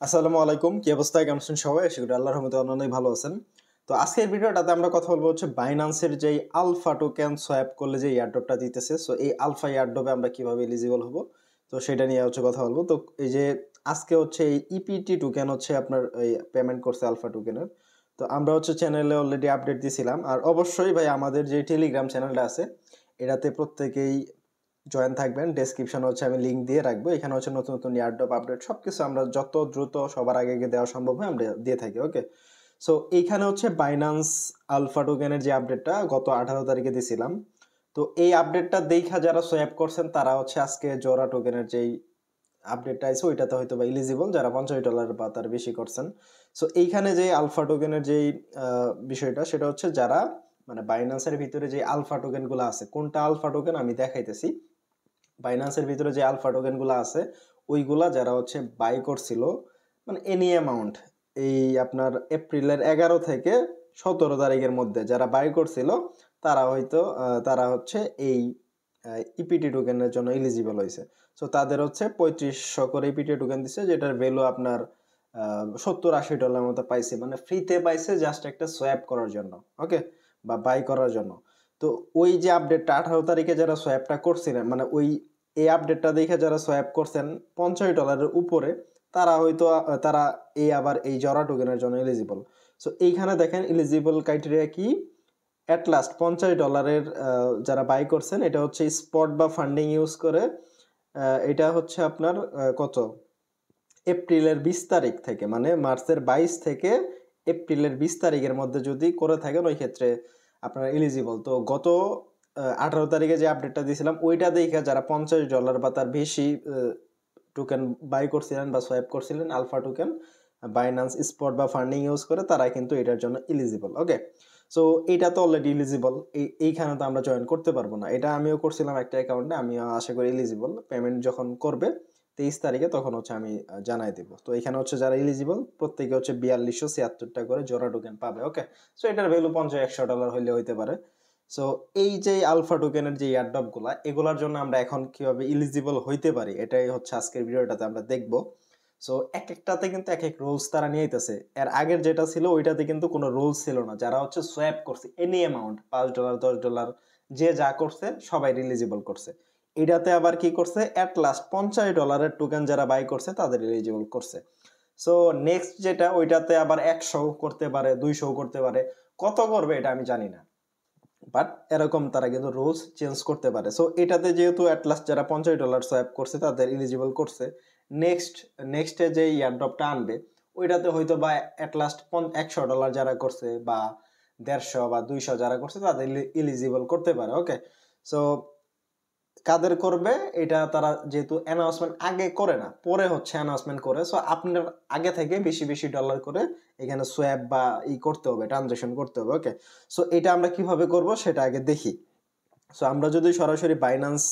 আসসালামু আলাইকুম, কি অবস্থা? কেমন আছেন সবাই? আশা করি আল্লাহর রহমতে অনেক ভালো আছেন। তো আজকের ভিডিওটাতে আমরা কথা বলবো হচ্ছে বাইন্যান্সের যেই আলফা টোকেন সোয়াপ করলে যে এয়ারড্রপটা দিতেছে, সো এই আলফা এয়ারড্রপে আমরা কিভাবে এলিজিবল হব, তো সেটা নিয়ে হচ্ছে কথা বলবো। তো এই যে আজকে হচ্ছে এই ইপিটি টোকেন হচ্ছে আপনার এই পেমেন্ট করছে আলফা টোকেনের। তো আমরা হচ্ছে চ্যানেলে অলরেডি আপডেট দিয়েছিলাম, আর অবশ্যই ভাই আমাদের যে টেলিগ্রাম চ্যানেলটা আছে এটাতে প্রত্যেকেই জয়েন থাকবেন। ডেসক্রিপশনে হচ্ছে আমি লিঙ্ক দিয়ে রাখবো। এখানে হচ্ছে নতুন নতুন এয়ারড্রপ আপডেট সবকিছু আমরা যত দ্রুত সবার আগে আগে দেওয়া সম্ভব হয় আমরা দিয়ে থাকি। ওকে, সো এইখানে হচ্ছে বাইন্যান্স আলফা টোকেনের যে আপডেটটা গত 18 তারিখে দিছিলাম। তো এই আপডেটটা দেখা যারা সোয়াপ করছেন তারা হচ্ছে আজকে জোড়া টোকেনের যেই আপডেটটা আছে ওইটাতে হয়তো বা এলিজিবল, যারা $50 বা তার বেশি করছেন। সো এইখানে যে আলফা টোকেনের যেই বিষয়টা সেটা হচ্ছে যারা মানে বাইন্যান্সের ভিতরে যে আলফা টোকেন গুলো আছে, কোনটা আলফা টোকেন আমি দেখাইতেছি। বাইন্যান্সের ভিতরে যে আলফা টোকেন গুলো আছে ওইগুলা যারা হচ্ছে বাই করছিল মানে এনি অ্যামাউন্ট এই আপনার এপ্রিলের 11 থেকে 17 তারিখের মধ্যে যারা বাই করছিল তারা হয়তো তারা হচ্ছে এই ইপিটি টোকেনের জন্য এলিজিবল হয়েছে। সো তাদের হচ্ছে 3500 করে ইপিটি টোকেন দিচ্ছে, যেটার ভ্যালু আপনার 70-80 ডলার মতো পাইছে, মানে ফ্রিতে পাইছে জাস্ট একটা সোয়াপ করার জন্য। ওকে, বা বাই করার জন্য। তো ওই যে আপডেটটা 18 তারিখে যারা সোয়াপটা করছিলেন মানে ওই এই আপডেটটা দেখে যারা সোয়াপ করছেন $50 উপরে, তারা হয়তো তারা এই আবার এই জরা টোকেনের জন্য এলিজিবল। সো এইখানে দেখেন এলিজিবল ক্রাইটেরিয়া কি, অ্যাট লাস্ট $50 যারা বাই করছেন, এটা হচ্ছে স্পট বা ফান্ডিং ইউজ করে। এটা হচ্ছে আপনার কত এপ্রিলের 20 তারিখ থেকে, মানে মার্চের 22 থেকে এপ্রিলের 20 তারিখের মধ্যে যদি করে থাকেন ওই ক্ষেত্রে আপনারা এলিজিবল। তো গত 18 তারিখে যে আপডেটটা দিয়েছিলাম ওইটা দেখে যারা $50 বা তার বেশি টোকেন বাই করছিলেন বা সোয়াইপ করছিলেন আলফা টোকেন বাইন্যান্স স্পট বা ফান্ডিং ইউজ করে, তারা কিন্তু এটার জন্য এলিজিবল। ওকে, সো এইটা তো অলরেডি এলিজিবল, এইখানে তো আমরা জয়েন করতে পারবো না। এটা আমিও করছিলাম একটা অ্যাকাউন্টে, আমিও আশা করি এলিজিবল। পেমেন্ট যখন করবে 23 তারিখে তখন হচ্ছে আমি জানাই দিব। তো এখানে হচ্ছে যারা এলিজিবল প্রত্যেকে হচ্ছে 4276 করে জোড়া টোকেন পাবে। ওকে, সো এটার ভ্যালু 50-100 ডলার হইলে হইতে পারে। সো এই যে আলফা টোকেনের যে এয়ারড্রপ গুলা এগুলার জন্য আমরা এখন কিভাবে এলিজিবল হইতে পারি এটাই হচ্ছে আজকের ভিডিওটাতে আমরা দেখব। সো এক একটাতে কিন্তু এক এক রুলস তারা নিয়ে আইতেছে। এর আগের যেটা ছিল ওইটাতে কিন্তু কোনো রুলস ছিল না, যারা হচ্ছে সোয়াপ করছে এনি অ্যামাউন্ট $5 $10 যে যা করছে সবাই এলিজিবল করছে। এটাতে আবার কি করছে, অ্যাট লাস্ট $50 টোকেন যারা বাই করছে তাদের এলিজিবল করছে। সো নেক্সট যেটা ওইটাতে আবার 100 করতে পারে, 200 করতে পারে, কত করবে এটা আমি জানি না, বাট এরকম তারা কিন্তু রুলস চেঞ্জ করতে পারে। সো এটাতে যেহেতু অ্যাটলাস্ট যারা $50 সোয়াপ করছে তাদের এলিজিবল করছে, নেক্সট নেক্সটে যে ইয়ারড্রপটা আনবে ওইটাতে হয়তো বা অ্যাটলাস্ট $100 যারা করছে বা 150 বা 200 যারা করছে তাদের এলিজিবল করতে পারে। ওকে, সো কাদের করবে এটা তারা যেহেতু অ্যানাউন্সমেন্ট আগে করে না, পরে হচ্ছে অ্যানাউন্সমেন্ট করে। সো আপনার আগে থেকে বেশি বেশি ডলার করে এখানে সোয়াপ বা করতে হবে, ট্রানজাকশন করতে হবে। ওকে, সো এটা আমরা কিভাবে করব সেটা আগে দেখি। সো আমরা যদি সরাসরি বাইন্যান্স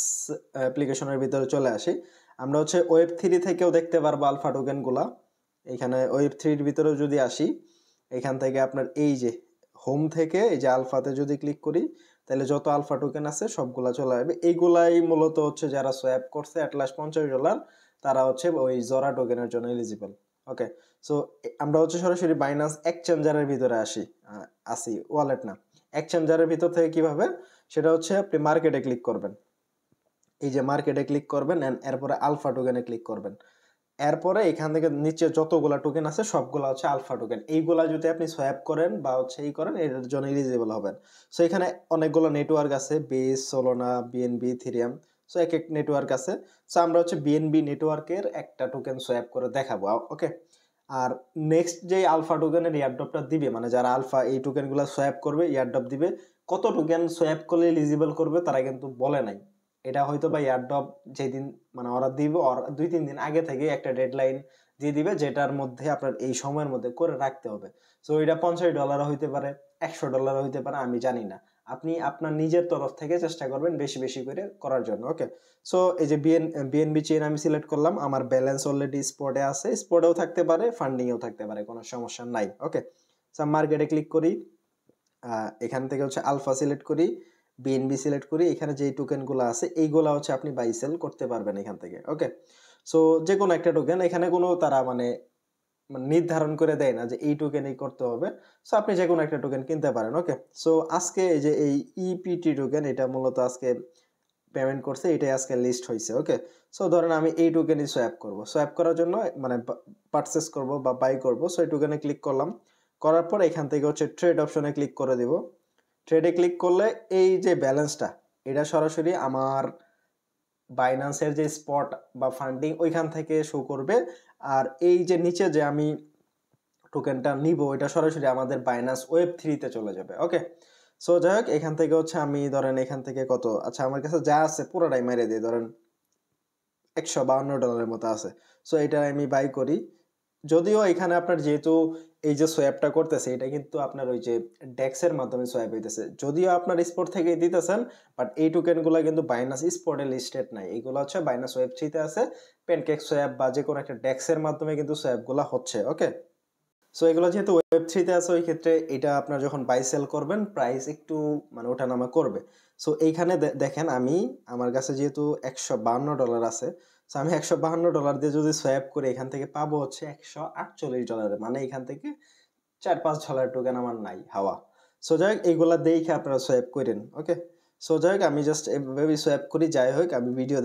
অ্যাপ্লিকেশনের ভিতরে চলে আসি, আমরা হচ্ছে ওয়েব 3 থেকেও দেখতে পারবো আলফা টোকেন গুলা। এখানে ওয়েব 3 ভিতরেও যদি আসি, এখান থেকে আপনার এই যে হোম থেকে এই যে আলফাতে যদি ক্লিক করি তাহলে যত আলফা টোকেন আছে সবগুলা চলে আসবে। এইগুলাই মূলত হচ্ছে যারা সোয়াপ করছে অ্যাটলাস্ট $50 তারা হচ্ছে ওই জরা টোকেনের জন্য এলিজিবল। ওকে, সো আমরা হচ্ছে সরাসরি বাইন্যান্স এক্সচেঞ্জারের ভিতরে আসি ওয়ালেট না, এক্সচেঞ্জারের ভিতর থেকে কিভাবে, সেটা হচ্ছে আপনি মার্কেটে ক্লিক করবেন। এই যে মার্কেটে ক্লিক করবেন এরপরে আলফা টোকেনে ক্লিক করবেন। এরপরে এখান থেকে নিচে যতগুলা টোকেন আছে সবগুলা হচ্ছে আলফা টোকেন। এইগুলা যদি আপনি সোয়াপ করেন বা হচ্ছে করেন এর জন্য এলিজিবল হবেন। সো এখানে অনেকগুলো নেটওয়ার্ক আছে, বেস, সোলোনা, বিএনবি, ইথেরিয়াম। সো এক এক নেটওয়ার্ক আছে। সো আমরা হচ্ছে বিএনবি নেটওয়ার্কের একটা টোকেন সোয়াপ করে দেখাবো। ওকে, আর নেক্সট যে আলফা টোকেনের এয়ারড্রপটা দিবে, মানে যারা আলফা এই টোকেনগুলো সোয়াপ করবে এয়ারড্রপ দিবে, কত টোকেন সোয়াপ করলে এলিজিবল করবে তারা কিন্তু বলে নাই। এটা হয়তো বা এয়ারড্রপ যেদিন মানে ওরা দিবে ওর 2-3 দিন আগে থেকে একটা ডেডলাইন দিয়ে দিবে, যেটার মধ্যে আপনার এই সময়ের মধ্যে করে রাখতে হবে। সো এটা $50 হইতে পারে, $100 হইতে পারে, আমি জানি না। আপনি আপনার নিজের তরফ থেকে চেষ্টা করবেন বেশি বেশি করে করার জন্য। ওকে, সো এই যে বিএনবি চেইন আমি সিলেক্ট করলাম, আমার ব্যালেন্স অলরেডি স্পটে আছে, স্পটেও থাকতে পারে ফান্ডিংয়েও থাকতে পারে, কোনো সমস্যা নাই। ওকে, সো মার্কেটে ক্লিক করি, এখান থেকে হচ্ছে আলফা সিলেক্ট করি, বিএনবি সিলেক্ট করি, এখানে যে টোকেনগুলো আছে এইগুলা হচ্ছে আপনি বাই সেল করতে পারবেন এখান থেকে। ওকে, সো যে কোনো একটা টোকেন, এখানে কোনো তারা মানে মানে নির্ধারণ করে দেয় না যে এই টোকেনই করতে হবে। সো আপনি যে কোনো একটা টোকেন কিনতে পারেন। ওকে, সো আজকে এই যে এই ইপিটি টোকেন এটা মূলত আজকে পেমেন্ট করছে, এটাই আজকে লিস্ট হয়েছে। ওকে, সো ধরেন আমি এই টোকেনই সোয়াপ করব, সোয়াপ করার জন্য মানে পারচেস করব বা বাই করব। সো এই টোকেনে ক্লিক করলাম, করার পর এখান থেকে হচ্ছে ট্রেড অপশনে ক্লিক করে দিব। ট্রেডে ক্লিক করলে এই যে ব্যালেন্সটা এটা সরাসরি আমার বাইন্যান্সের যে স্পট বা ফান্ডিং ওইখান থেকে শো করবে। আর এই যে নিচে যে আমি টোকেনটা নিব এটা সরাসরি আমাদের বাইন্যান্স ওয়েব 3 তে চলে যাবে। ওকে, সো যাই হোক এখান থেকে হচ্ছে আমি ধরেন এখান থেকে কত, আচ্ছা আমার কাছে যা আছে পুরোটাই মেরে দিই, ধরেন $152 মতো আছে। সো এটা আমি বাই করি। যদিও এখানে আপনার যেহেতু এই যে সোয়াপটা করতেছে এটা কিন্তু আপনার ওই যে ডেক্সের মাধ্যমে সোয়াপ হইতেছে, যদিও আপনার স্পট থেকে দিতেছেন, বাট এই টোকেনগুলো কিন্তু বাইনান্স স্পটে লিস্টেড নাই, এগুলো হচ্ছে বাইনান্স ওয়েব 3 তে আছে। প্যানকেক সোয়াপ বা যে কোনো একটা ডেক্সের মাধ্যমে কিন্তু সোয়াপগুলো হচ্ছে। ওকে, সো এগুলো যেহেতু ওয়েব 3 তে আছে ওই ক্ষেত্রে এটা আপনার যখন বাই সেল করবেন প্রাইস একটু মানে ওঠানামা করবে। সো এইখানে দেখেন আমি আমার কাছে যেহেতু $152 আছে, সো আমি $152 দিয়ে যদি সোয়াপ করে এখান থেকে পাবো হচ্ছে $148, মানে এখান থেকে $4-5 টোকেন আমার নাই হাওয়া। সো যাই হোক এইগুলা দেখে আপনারা সোয়াপ করেন। ওকে, সো যাই হোক আমি জাস্ট এভাবেই সোয়াপ করি। যাই হোক আমি ভিডিও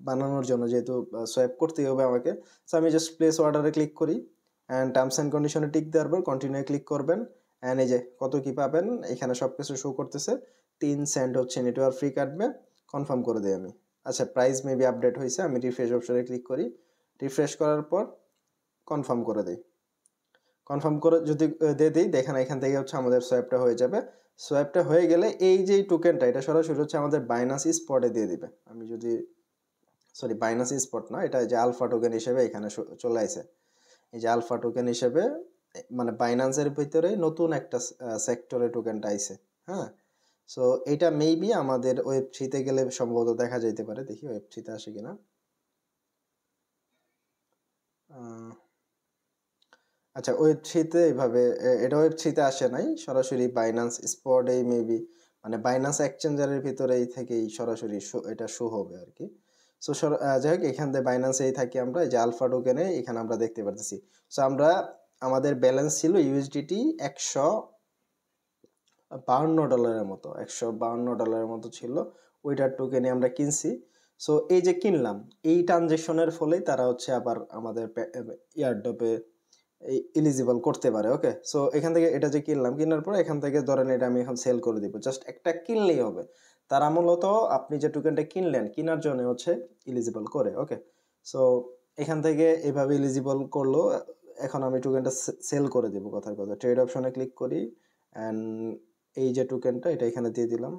বানানোর জন্য যেহেতু সোয়াপ করতেই হবে আমাকে, সো আমি জাস্ট প্লেস অর্ডারে ক্লিক করি অ্যান্ড টার্মস অ্যান্ড কন্ডিশনে টিক দেওয়ার পর কন্টিনিউ ক্লিক করবেন। অ্যান্ড এই যে কত কি পাবেন এখানে সব কিছু শো করতেছে, 3 সেন্ট হচ্ছে নেটওয়ার্ক ফ্রি কাটবে। কনফার্ম করে দিই আমি। আচ্ছা প্রাইস মেবি আপডেট হয়েছে, আমি রিফ্রেশ অপশনে ক্লিক করি, রিফ্রেশ করার পর কনফার্ম করে দিই। কনফার্ম করে যদি দিয়ে দিই দেখেন এখান থেকে হচ্ছে আমাদের সোয়াপটা হয়ে যাবে। সোয়াপটা হয়ে গেলে এই যে টোকেনটা এটা সরাসরি হচ্ছে আমাদের বাইনান্স স্পটে দিয়ে দিবে। আমি যদি সরি বাইনান্স স্পট না, এটা যে আলফা টোকেন হিসেবে এখানে চলে আসে। এই যে আলফা টোকেন হিসেবে মানে বাইন্যান্সের ভিতরে নতুন একটা সেক্টরে টোকেনটা আইছে। হ্যাঁ, সো এটা মেবি আমাদের ওয়েব 3 তে গেলে সম্ভবত দেখা যাইতে পারে, দেখি ওয়েব 3 তে আসে কিনা। আচ্ছা ওয়েব 3 তে এইভাবে এটা ওয়েব 3 তে আসে নাই, সরাসরি বাইন্যান্স স্পটেই মেবি মানে বাইন্যান্স এক্সচেঞ্জারের ভিতরেই থেকেই সরাসরি এটা শো হবে আর কি। সো যাই হোক এখান থেকে বাইন্যান্সেই থাকি আমরা, এই যে আলফা টোকেনে এখানে আমরা দেখতে পারতেছি। সো আমরা আমাদের ব্যালেন্স ছিল ইউএসডিটি $152 মতো, $152 মতো ছিল, ওইটার টোকেনে আমরা কিনছি। সো এই যে কিনলাম এই ট্রানজেকশনের ফলেই তারা হচ্ছে আবার আমাদের ইয়ারডপে এলিজিবল করতে পারে। ওকে, সো এখান থেকে এটা যে কিনলাম, কেনার পর এখান থেকে ধরেন এটা আমি এখন সেল করে দিব, জাস্ট একটা কিনলেই হবে। তারা মূলত আপনি যে টোকেনটা কিনলেন কেনার জন্য হচ্ছে এলিজিবল করে। ওকে, সো এখান থেকে এভাবে এলিজিবল করলো। এখন আমি টোকেনটা সেল করে দিব, কথার কথা ট্রেড অপশনে ক্লিক করি অ্যান্ড এই যে টোকেনটা এটা এখানে দিয়ে দিলাম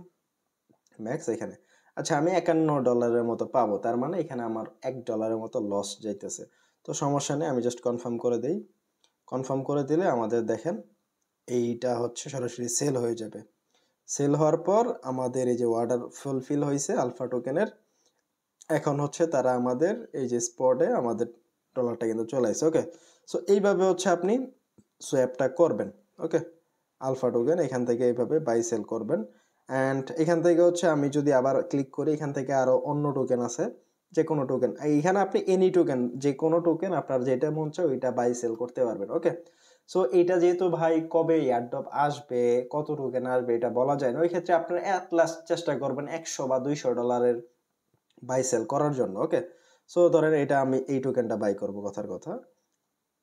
ম্যাক্স এখানে। আচ্ছা আমি $51 মতো পাবো, তার মানে এখানে আমার $1 মতো লস যাইতেছে। তো সমস্যা নেই, আমি জাস্ট কনফার্ম করে দিই। কনফার্ম করে দিলে আমাদের দেখেন এইটা হচ্ছে সরাসরি সেল হয়ে যাবে। সেল হওয়ার পর আমাদের এই যে অর্ডার ফুলফিল হয়েছে আলফা টোকেনের, এখন হচ্ছে তারা আমাদের এই যে স্পটে আমাদের ডলারটা কিন্তু চলে আসছে। ওকে, সো এইভাবে হচ্ছে আপনি সোয়াপটা করবেন। ওকে, আলফা টোকেন এখান থেকে এইভাবে বাই সেল করবেন। অ্যান্ড এখান থেকে হচ্ছে আমি যদি আবার ক্লিক করি এখান থেকে আরও অন্য টোকেন আছে, যে কোনো টোকেন এইখানে আপনি এনি টোকেন যে কোনো টোকেন আপনার যেটা মন চায় ওইটা বাই সেল করতে পারবেন। ওকে, সো এইটা যেহেতু ভাই কবে এয়ারড্রপ আসবে কত টোকেন আসবে এটা বলা যায় না, ওই ক্ষেত্রে আপনার অ্যাট লাস্ট চেষ্টা করবেন $100 বা $200 বাই সেল করার জন্য। ওকে, সো ধরেন এটা আমি এই টোকেনটা বাই করব, কথার কথা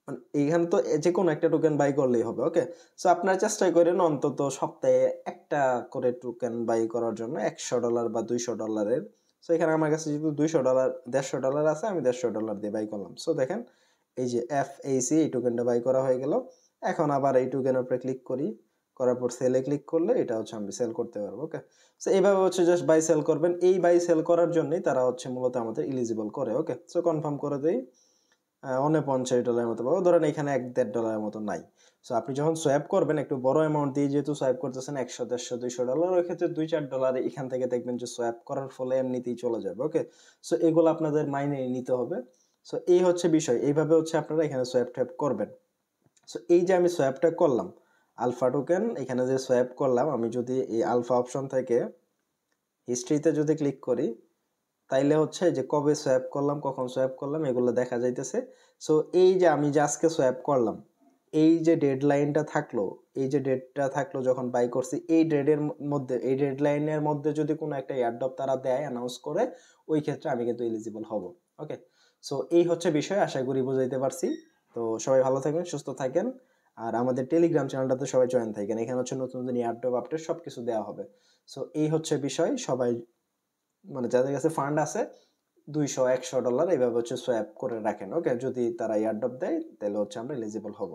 মানে এইখানে তো যে কোনো একটা টোকেন বাই করলেই হবে। ওকে, সো আপনারা চেষ্টা করেন অন্তত সপ্তাহে একটা করে টোকেন বাই করার জন্য $100 বা $200। সো এখানে আমার কাছে যেহেতু $200 $150 আছে, আমি $150 দিয়ে বাই করলাম। সো দেখেন এই যে FAC এই টোকেনটা বাই করা হয়ে গেল। এখন আবার এই টোকেনের উপরে ক্লিক করি, করার পর সেলে ক্লিক করলে এটা হচ্ছে আমি সেল করতে পারবো। ওকে, সো এইভাবে হচ্ছে জাস্ট বাই সেল করবেন, এই বাই সেল করার জন্যই তারা হচ্ছে মূলত আমাদের এলিজিবল করে। ওকে, সো কনফার্ম করে দেই। $50 মতো পাবো, ধরেন এখানে $1-1.5 মতো নাই। সো আপনি যখন সোয়াপ করবেন একটু বড় অ্যামাউন্ট দিয়ে যেহেতু সোয়াপ করতেছেন 100 150 $200, ওই ক্ষেত্রে $2-4 এখান থেকে দেখবেন যে সোয়াপ করার ফলে এমনিতেই চলে যাবে। ওকে, সো এগুলো আপনাদের মাইনে নিতে হবে। সো এই হচ্ছে বিষয়, এইভাবে হচ্ছে আপনারা এখানে সোয়াপ ট্যাপ করবেন। সো এই যে আমি সোয়াপটা করলাম আলফা টোকেন, এখানে যে সোয়াপ করলাম আমি যদি এই আলফা অপশন থেকে হিস্ট্রিতে যদি ক্লিক করি তাইলে হচ্ছে যে কবে সোয়াপ করলাম কখন সোয়াপ করলাম এগুলো দেখা যাইতেছে। সো এই যে আমি যে আজকে সোয়াপ করলাম, এই যে ডেডলাইনটা থাকলো, এই যে ডেটটা থাকলো যখন বাই করছি, এই ডেটের মধ্যে, এই ডেডলাইনের মধ্যে যদি কোনো একটা এয়ারড্রপ তারা দেয়, অ্যানাউন্স করে, ওই ক্ষেত্রে আমি কিন্তু এলিজিবল হব। ওকে, সো এই হচ্ছে বিষয়, আশা করি বুঝাইতে পারছি। তো সবাই ভালো থাকবেন, সুস্থ থাকেন, আর আমাদের টেলিগ্রাম চ্যানেলটাতে সবাই জয়েন থাকেন, এখানে হচ্ছে নতুন নতুন এয়ারড্রপ আপডেট সব কিছু দেওয়া হবে। সো এই হচ্ছে বিষয়, সবাই মানে যাদের কাছে ফান্ড আছে $200-100 এইভাবে হচ্ছে সোয়াপ করে রাখেন। ওকে, যদি তারা এয়ারড্রপ দেয় তাহলে হচ্ছে আমরা এলিজিবল হব।